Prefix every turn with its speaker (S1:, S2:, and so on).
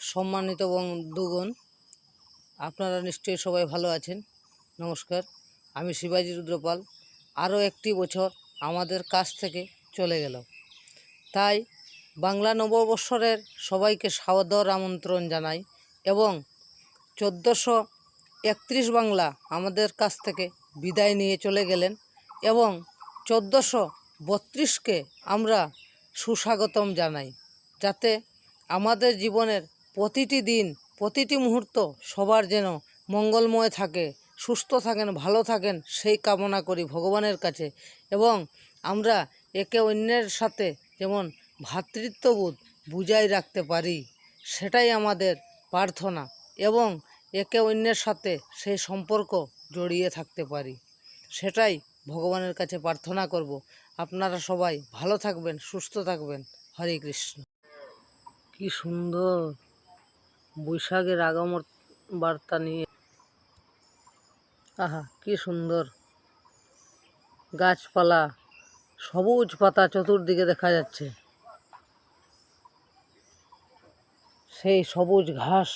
S1: সম্মানিত বন্ধুগণ, আপনারা নিশ্চয়ই সবাই ভালো আছেন। নমস্কার, আমি শিবাজি রুদ্রপাল। আরও একটি বছর আমাদের কাছ থেকে চলে গেল, তাই বাংলা নববর্ষের সবাইকে সাদর আমন্ত্রণ জানাই। এবং 1431 বাংলা আমাদের কাছ থেকে বিদায় নিয়ে চলে গেলেন, এবং 1432কে আমরা সুস্বাগতম জানাই, যাতে আমাদের জীবনের প্রতিটি দিন, প্রতিটি মুহূর্ত সবার যেন মঙ্গলময় থাকে, সুস্থ থাকেন, ভালো থাকেন, সেই কামনা করি ভগবানের কাছে। এবং আমরা একে অন্যের সাথে যেমন ভ্রাতৃত্ববোধ বুঝাই রাখতে পারি, সেটাই আমাদের প্রার্থনা। এবং একে অন্যের সাথে সেই সম্পর্ক জড়িয়ে থাকতে পারি, সেটাই ভগবানের কাছে প্রার্থনা করব। আপনারা সবাই ভালো থাকবেন, সুস্থ থাকবেন। হরে কৃষ্ণ। কি সুন্দর বৈশাখের আগমন বার্তা নিয়ে, আহা কি সুন্দর গাছপালা, সবুজ পাতা চতুর্দিকে দেখা যাচ্ছে, সেই সবুজ ঘাস